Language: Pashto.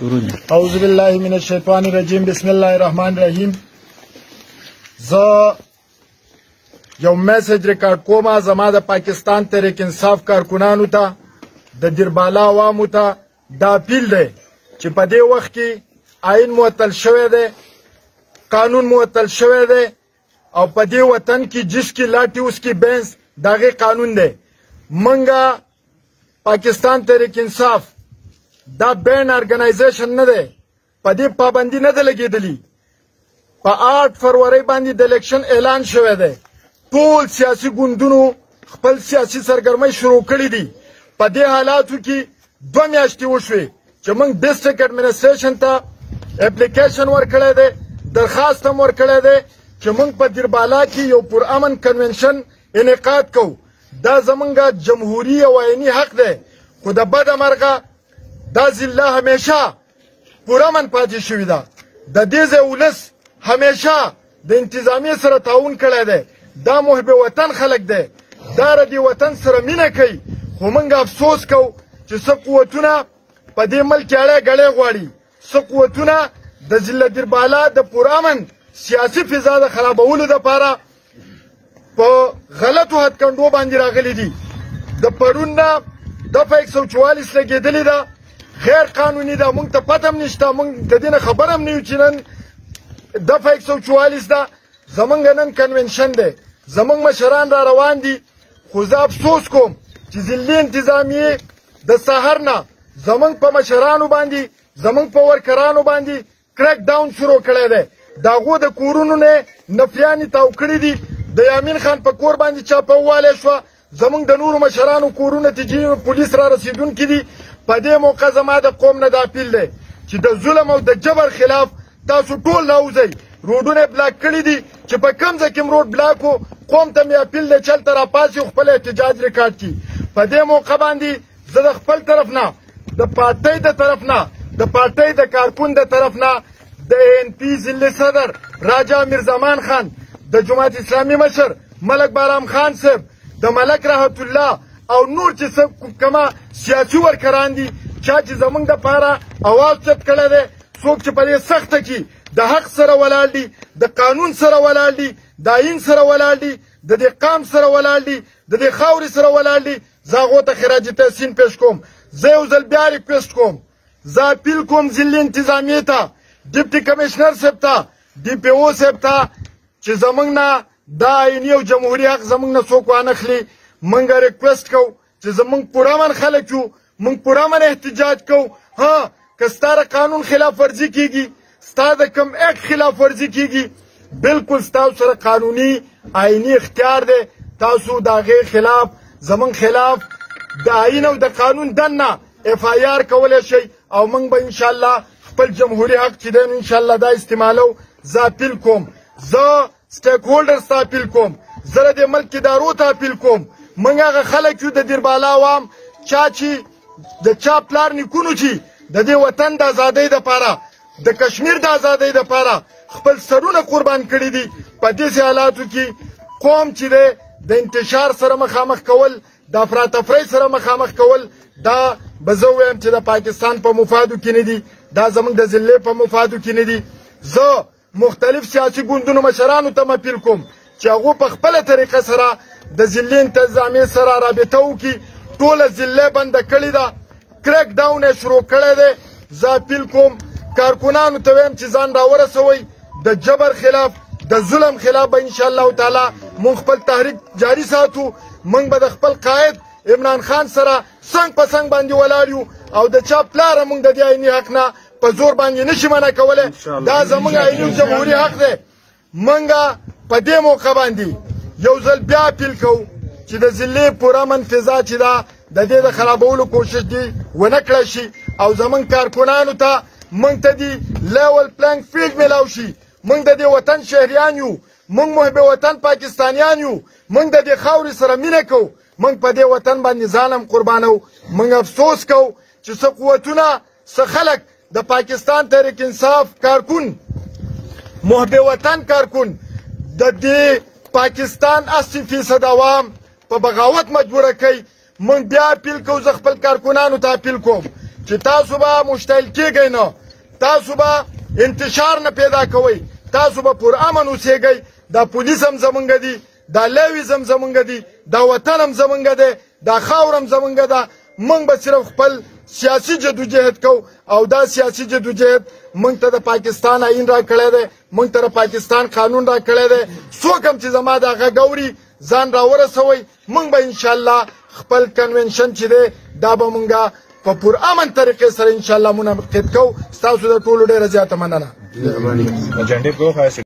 اعوذ بالله من الشیطان الرجیم بسم الله الرحمن الرحیم. زه یو میسج ریکارډ کوم زما د پاکستان تحریک انصاف کارکنانو ته د دیربالا عوامو ته دا اپیل دی چې په دې وخت کې آئین معطل شوی دی، قانون معطل شوی دی او په دې وطن کې جس کی لاټي اس کی بینس داغه قانون دی. منګه پاکستان تحریک انصاف دا بین ارګنایزیشن نه دی، په دې پابندي نه ده لګېدلې. په 8 فروری باندې د الیکشن اعلان شوی دی. ټول سیاسي ګوندونو خپل سیاسي سرګرمۍ شروع کړي دي. په دې حالاتو کې 2 میاشتې وشوې چې موږ ډسټرکټ ایڈمنسټریشن ته اپلیکیشن ورکړی دی، درخواست هم ورکړی دی چې موږ په دیربالا کې یو پرامن کنونشن انعقاد کوو. دا زمونږ جمهوري او آئیني حق دی، خو د بده مرغه دا ضلع همیشه پرامن پاتې شوې ده. د دې ځای ولس همیشه د انتظامیې سره تعاون کړی دی. دا محب وطن خلک دی، دا د دې وطن سره مینه کوي. خو موږ افسوس کوو چې څه قوتونه په دې ملک کې اړی ګړی غواړي، څه قوتونه د ضلع دیربالا د پرامن سیاسي فضا د خرابولو دپاره په غلطو هتکنډو باندې راغلي دي. د پرون نه دفعه 144 لګېدلې ده، غیر قانوني ده، موږ ته پته هم نشته، موږ د دې نه خبر هم نه یو چې نن دفعه 144 ده. زمونږ نن کنونشن دی، زمونږ مشران را روان دي. خو زه افسوس کوم چې ضلعي انتظامیې د سهار نه زمونږ په مشرانو باندې، زمونږ په ورکرانو باندې کرک ډاون شروع کړی دی. د هغو د کورونو نه نفیانې تاو کړي دي. د یامین خان په کور باندې چاپه ووالی شوه. زمونږ د نورو مشرانو کورونه چې پولیس را رسېدونکي دي. په دې موقع زما د قوم نه دا اپیل دی چې د ظلم او د جبر خلاف تاسو ټول راوځئ. روډونه بلاک کړي دي چې په کوم ځای کې م روډ بلاک و، قوم ته مې اپیل دی چې هلته راپاڅي او خپل احتجاج ریکارډ کړي. په دې موقع باندې زه د خپل طرف نه، د پارټۍ د طرف نه، د پارټۍ د کارکون د طرف نه د ANP ضلعي صدر راجا میرزمان خان، د جماعت اسلامي مشر ملک بارام خان صاحب، د ملک رحمت الله او نور چې کومه سیاسي ورکران دي چا چې زمونږ دپاره اواز چت کړی دی، څوک چې په دې سخته کې د حق سره ولاړ دي، د قانون سره ولاړ دي، د آئین سره ولاړ دي، د دې قام سره ولاړ دي، د دې خاورې سره ولاړ دي. زه هغو ته خراج تحسین پیش کوم. زه یو ځل بیا ریکویسټ کوم، زه اپیل کوم ضلعي انتظامیې ته، ډیپټي کمشنر صاحب ته، DPO صاحب ته چې زمونږ نه دا آئیني او جمهوري حق زمونږ نه څوک وانخلي. موږ ریکویسټ کوو چې زمونږ پرامن خلک یو، موږ پرامن احتجاج کوو. ها که ستا د قانون خلاف ورزي کیږي، ستا د کوم ایکټ خلاف ورزي کیږي، بالکل ستاسو سره قانوني آئیني اختیار دی. تاسو د هغې خلاف، زمونږ خلاف د آئین او د قانون دننه FIR کولی شئ او موږ به انشاءالله خپل جمهوري حق چې دی نو انشاءالله دا استعمالو. زه اپیل کوم، زه سټیک هولډرز ته اپیل کوم، زه د دې ملک ادارو ته اپیل کوم. موږ هغه خلک یو د دیربالا عوام چا چې د چا پلار نیکونو چې د دې وطن د ازادۍ دپاره، د کشمیر د ازادۍ دپاره خپل سرونه قربان کړي دي. په داسې حالاتو کې قوم چې دی د انتشار سره مخامخ کول، د افراطفرۍ سره مخامخ کول، دا به زه ووایم چې د پاکستان په مفادو کې نه دي، دا زموږ د ضلع په مفادو کې نه دي. زه مختلف سیاسي ګوندونو مشرانو ته اپیل کوم چې هغو په خپله طریقه سره د ضلعي انتظامیې سره رابطه وکړي. ټوله ضلع بنده کړې ده، کرک ډاون یې شروع کړی دی. زه اپیل کوم کارکنانو ته وایم چې ځان راورسوئ. د جبر خلاف، د ظلم خلاف به انشاءالله تعالی موږ خپل تحریک جاري ساتو. موږ به د خپل قائد عمران خان سره څنګ په څنګ باندې ولاړ یو او د چا پلاره موږ د دې آئیني حق نه په زور باندې نشي منع کولی. دا زموږ آئیني جمهوري حق دی. موږ په دې موقع باندې یو ځل بیا اپیل کوو چې د ضلعي پرامن فضا چې ده د دې د خرابولو کوشش دې ونه کړی شي او زموږ کارکنانو ته موږ ته دې لیول پلینګ فیلډ میلاو شي. موږ د دې وطن شهریان یو، موږ محب وطن پاکستانیان یو، موږ د دې خاورې سره مینه کوو، موږ په دې وطن باندې ځان هم قربانو. موږ افسوس کوو چې څه قوتونه، څه خلک د پاکستان تحریک انصاف کارکون، محب وطن کارکون د دې پاکستان 80% عوام په بغاوت مجبوره کوي. موږ بیا اپیل کوو، زه خپل کارکنانو ته اپیل کوم چې تاسو به مشتعل کیږئ نه، تاسو به انتشار نه پیدا کوئ، تاسو به پر امن اوسېږئ. دا پولیس هم زمونږ دي، دا لیویز هم زمونږ دي، دا وطن هم زمونږ دی، دا خاور هم زمونږ ده. موږ به صرف خپل سیاسي جدوجہد کوو او دا سیاسي جدوجہد موږ ته د پاکستان آئین را کړی دی، موږ ته د پاکستان قانون را کړی دی. څوک هم چې زما دا غږ اوري ځان را ورسوئ. موږ به انشاءالله خپل کنونشن چې دی دا به موږ په پر امن طریقې سره انشاءالله منعقد کوو. ستاسو د ټولو ډېره زیاته مننه.